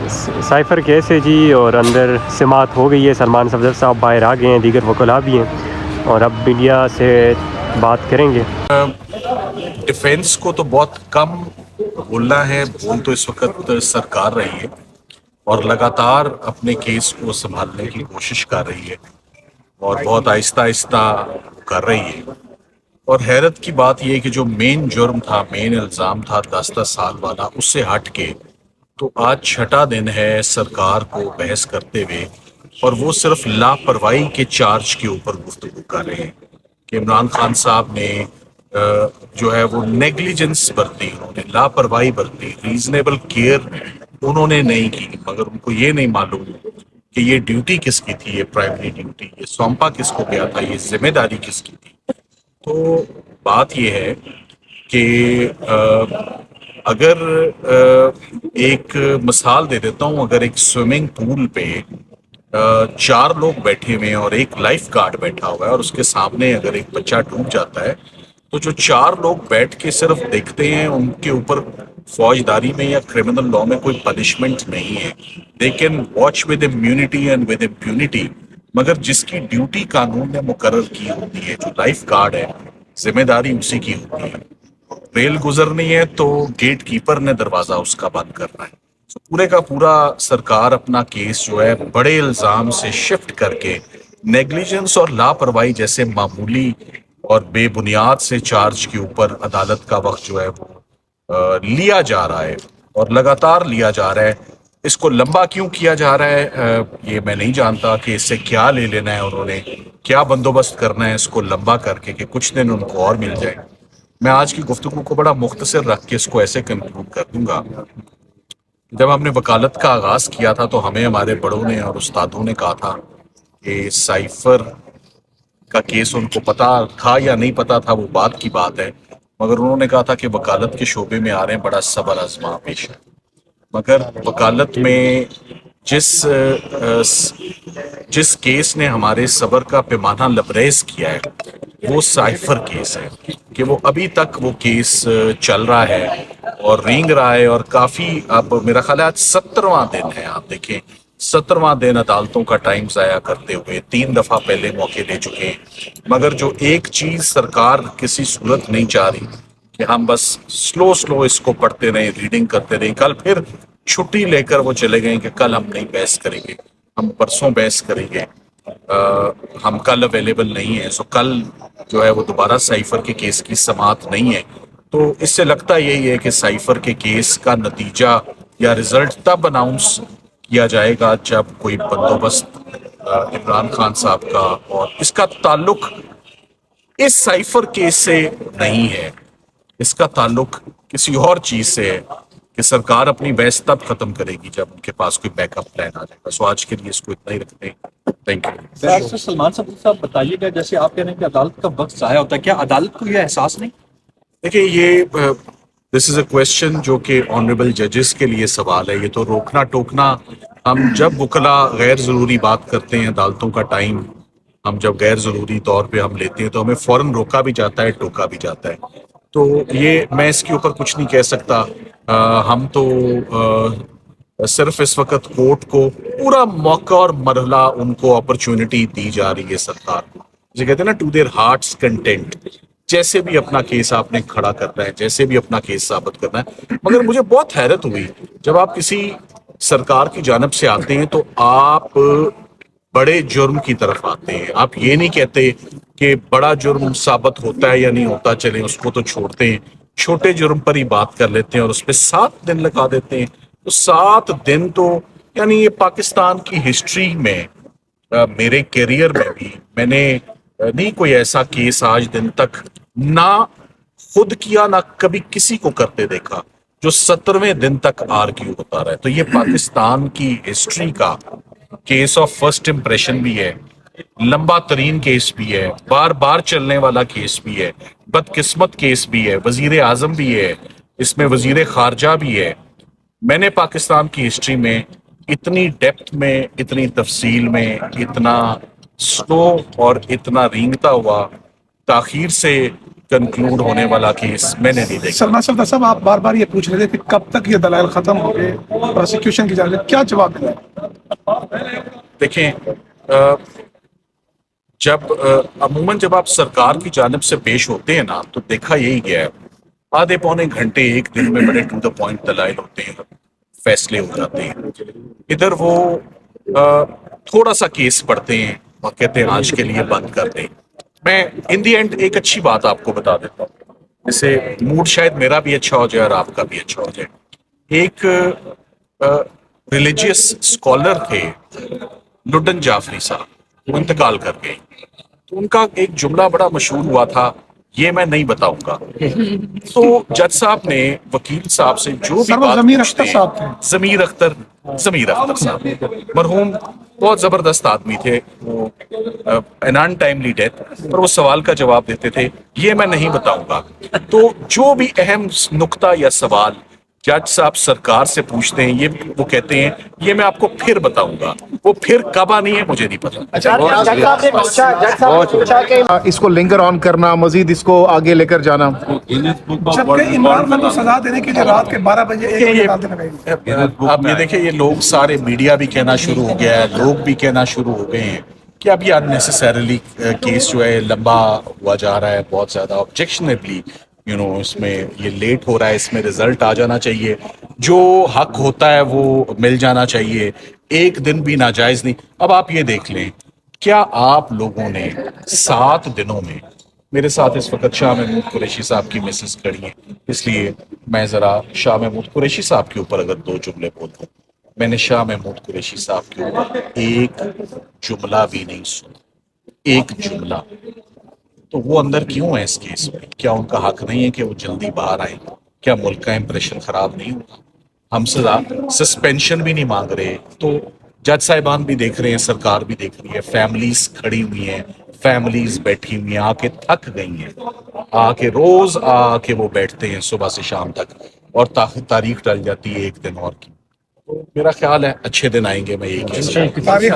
Cipher case ہے جی، اور اندر سماعت ہو گئی ہے، سلمان صفدر صاحب باہر آ گئے ہیں، دیگر وکلاء بھی ہیں، اور اب میڈیا سے بات کریں گے۔ ڈیفینس کو تو بہت کم بولنا ہے، بول تو اس وقت سرکار رہی ہے اور لگاتار اپنے کیس کو سنبھالنے کی کوشش کر رہی ہے اور بہت آہستہ آہستہ کر رہی ہے۔ اور حیرت کی بات یہ کہ جو مین جرم تھا، مین الزام تھا 10 سال والا، اس سے ہٹ کے تو آج چھٹا دن ہے سرکار کو بحث کرتے ہوئے، اور وہ صرف لاپرواہی کے چارج کے اوپر گفتگو کر رہے ہیں کہ عمران خان صاحب نے جو ہے وہ نیگلیجنس برتی، انہوں نے لاپرواہی برتی، ریزنیبل کیئر انہوں نے نہیں کی، مگر ان کو یہ نہیں معلوم کہ یہ ڈیوٹی کس کی تھی، یہ پرائمری ڈیوٹی، یہ سونپا کس کو گیا تھا، یہ ذمہ داری کس کی تھی۔ تو بات یہ ہے کہ اگر ایک مثال دے دیتا ہوں، اگر ایک سوئمنگ پول پہ 4 لوگ بیٹھے ہوئے ہیں اور ایک لائف گارڈ بیٹھا ہوا ہے، اور اس کے سامنے اگر ایک بچہ ڈوب جاتا ہے تو جو 4 لوگ بیٹھ کے صرف دیکھتے ہیں، ان کے اوپر فوجداری میں یا کرمنل لا میں کوئی پنشمنٹ نہیں ہے، they can watch with immunity and with impunity, مگر جس کی ڈیوٹی قانون نے مقرر کی ہوتی ہے، جو لائف گارڈ ہے، ذمہ داری اسی کی ہوتی ہے۔ ریل گزرنی ہے تو گیٹ کیپر نے دروازہ اس کا بند کرنا ہے۔ پورے کا پورا سرکار اپنا کیس جو ہے بڑے الزام سے شفٹ کر کے نیگلیجنس اور لاپرواہی جیسے معمولی اور بے بنیاد سے چارج کے اوپر عدالت کا وقت جو ہے وہ لیا جا رہا ہے، اور لگاتار لیا جا رہا ہے۔ اس کو لمبا کیوں کیا جا رہا ہے یہ میں نہیں جانتا کہ اس سے کیا لے لینا ہے، انہوں نے کیا بندوبست کرنا ہے اس کو لمبا کر کے کہ کچھ دن ان کو اور مل جائے۔ میں آج کی گفتگو کو بڑا مختصر رکھ کے اس کو ایسے کنکلوڈ کر دوں گا۔ جب ہم نے وکالت کا آغاز کیا تھا تو ہمیں ہمارے بڑوں نے اور استادوں نے کہا تھا کہ سائفر کا کیس ان کو پتا تھا یا نہیں پتا تھا وہ بعد کی بات ہے، مگر انہوں نے کہا تھا کہ وکالت کے شعبے میں آ رہے ہیں، بڑا صبر آزما پیش ہے۔ مگر وکالت میں جس کیس نے ہمارے صبر کا پیمانہ لبریز کیا ہے وہ سائفر کیس ہے، کہ وہ ابھی تک وہ کیس چل رہا ہے اور رینگ رہا ہے، اور کافی اب میرا خیال ہے آج 17واں دن ہے، آپ دیکھیں 17واں دن عدالتوں کا ٹائم ضائع کرتے ہوئے 3 دفعہ پہلے موقع لے چکے ہیں، مگر جو ایک چیز سرکار کسی صورت نہیں چاہ رہی کہ ہم بس سلو اس کو پڑھتے رہیں، ریڈنگ کرتے رہیں، کل پھر چھٹی لے کر وہ چلے گئے کہ کل ہم نہیں بحث کریں گے، ہم پرسوں بحث کریں گے، ہم کل اویلیبل نہیں ہیں، سو کل جو ہے وہ دوبارہ سائفر کے کیس کی سماعت نہیں ہے۔ تو اس سے لگتا یہی ہے کہ سائفر کے کیس کا نتیجہ یا رزلٹ تب اناؤنس کیا جائے گا جب کوئی بندوبست عمران خان صاحب کا، اور اس کا تعلق اس سائفر کیس سے نہیں ہے، اس کا تعلق کسی اور چیز سے ہے کہ سرکار اپنی بحث تب ختم کرے گی جب ان کے پاس کوئی بیک اپ پلان آ جائے گا۔ سو آج کے لیے اس کو اتنا ہی رکھتے ہیں، تھینک یو۔ ڈاکٹر سلمان صاحب بتائیے گا، جیسے آپ کہہ رہے ہیں کہ عدالت کا وقت ضائع ہوتا ہے، کیا عدالت کو یہ احساس نہیں؟ دیکھیں یہ دس از اے کوشچن جو کہ آنریبل ججز کے لیے سوال ہے، یہ تو روکنا ٹوکنا، ہم جب وکلا غیر ضروری بات کرتے ہیں، عدالتوں کا ٹائم ہم جب غیر ضروری طور پہ ہم لیتے ہیں تو ہمیں فوراً روکا بھی جاتا ہے، ٹوکا بھی جاتا ہے، تو یہ میں اس کے اوپر کچھ نہیں کہہ سکتا۔ ہم تو صرف اس وقت کورٹ کو پورا موقع اور مرحلہ ان کو اپرچونٹی دی جا رہی ہے سرکار کو، جسے کہتے ہیں نا ٹو دیئر ہارٹس کنٹینٹ، جیسے بھی اپنا کیس آپ نے کھڑا کرنا ہے، جیسے بھی اپنا کیس ثابت کرنا ہے۔ مگر مجھے بہت حیرت ہوئی جب آپ کسی سرکار کی جانب سے آتے ہیں تو آپ بڑے جرم کی طرف آتے ہیں، آپ یہ نہیں کہتے کہ بڑا جرم ثابت ہوتا ہے یا نہیں ہوتا، چلیں اس کو تو چھوڑتے ہیں، چھوٹے جرم پر ہی بات کر لیتے ہیں اور اس پہ 7 دن لگا دیتے ہیں۔ تو 7 دن تو یعنی یہ پاکستان کی ہسٹری میں میرے کیریئر میں بھی میں نے نہیں کوئی ایسا کیس آج دن تک نہ خود کیا نہ کبھی کسی کو کرتے دیکھا جو 17ویں دن تک آرگیو ہوتا رہا ہے۔ تو یہ پاکستان کی ہسٹری کا کیس آف فرسٹ امپریشن بھی ہے، لمبا ترین کیس بھی ہے، بار بار چلنے والا کیس بھی ہے، بدقسمت کیس بھی ہے، وزیر اعظم بھی ہے اس میں، وزیر خارجہ بھی ہے۔ میں نے پاکستان کی ہسٹری میں اتنی ڈیپتھ میں، اتنی تفصیل میں، اتنا سلو اور اتنا رینگتا ہوا تاخیر سے کنکلوڈ ہونے والا کیس میں نے نہیں دیکھا. سلمان صفدر صاحب آپ بار بار یہ پوچھ رہے تھے کہ کب تک یہ دلائل ختم ہو گئے پروسیکیوشن کی جانب، کیا جواب ملا؟ دیکھیں جب عموماً جب آپ سرکار کی جانب سے پیش ہوتے ہیں نا تو دیکھا یہی گیا ہے آدھے پونے گھنٹے ایک دن میں بڑے ٹو دا پوائنٹ دلائل ہوتے ہیں، فیصلے ہو جاتے ہیں. ادھر وہ تھوڑا سا کیس پڑھتے ہیں اور کہتے ہیں آج کے لیے بند کر دیں. میں ان دی اینڈ ایک اچھی بات آپ کو بتا دیتا ہوں، جسے موڈ شاید میرا بھی اچھا ہو جائے اور آپ کا بھی اچھا ہو جائے. ایک ریلیجیس اسکالر تھے لڈن جعفری صاحب، وہ انتقال کر گئے. تو ان کا ایک جملہ بڑا مشہور ہوا تھا، یہ میں نہیں بتاؤں گا. تو جج صاحب نے وکیل صاحب سے جو بھی سر وہ بات ضمیر پوچھتے اختر ہیں، صاحب تھے. ضمیر اختر صاحب مرحوم بہت زبردست آدمی تھے، وہ ان ان ٹائملی ڈیتھ، پر وہ سوال کا جواب دیتے تھے یہ میں نہیں بتاؤں گا. تو جو بھی اہم نقطہ یا سوال جج صاحب سرکار سے پوچھتے ہیں، یہ وہ کہتے ہیں یہ میں آپ کو پھر بتاؤں گا. وہ پھر کب آنی ہے مجھے نہیں پتا. اس کو لنگر آن کرنا، مزید اس کو آگے لے کر جانا. جبکہ عمران خان کو سزا دینے کے لیے رات کے 12 بجے 1 بجے عدالتیں لگائی. اب یہ دیکھیں، یہ لوگ سارے میڈیا بھی کہنا شروع ہو گیا ہے، لوگ بھی کہنا شروع ہو گئے ہیں کہ اب یہ اننیسیسریلی کیس جو ہے لمبا ہوا جا رہا ہے، بہت زیادہ آبجیکشنیبلی اس میں یہ لیٹ ہو رہا ہے، اس میں رزلٹ آ جانا چاہیے، جو حق ہوتا ہے وہ مل جانا چاہیے، ایک دن بھی ناجائز نہیں. اب آپ یہ دیکھ لیں، کیا آپ لوگوں نے 7 دنوں میں، میرے ساتھ اس وقت شاہ محمود قریشی صاحب کی مسز کھڑی ہیں، اس لیے میں ذرا شاہ محمود قریشی صاحب کے اوپر اگر 2 جملے بول دوں، میں نے شاہ محمود قریشی صاحب کے اوپر ایک جملہ بھی نہیں سنا، ایک جملہ. تو وہ اندر کیوں ہے اس کیس میں؟ کیا ان کا حق نہیں ہے کہ وہ جلدی باہر آئیں؟ کیا ملک کا امپریشن خراب نہیں ہوگا؟ ہم سزا سسپینشن بھی نہیں مانگ رہے. تو جج صاحبان بھی دیکھ رہے ہیں، سرکار بھی دیکھ رہی ہے، فیملیز کھڑی ہوئی ہیں، فیملیز بیٹھی ہوئی ہیں، آ کے تھک گئی ہیں، آ کے روز آ کے وہ بیٹھتے ہیں صبح سے شام تک، اور تاریخ ڈل جاتی ہے ایک دن اور کی. تو میرا خیال ہے اچھے دن آئیں گے، میں یہی کہہ سکتا ہوں. تاریخ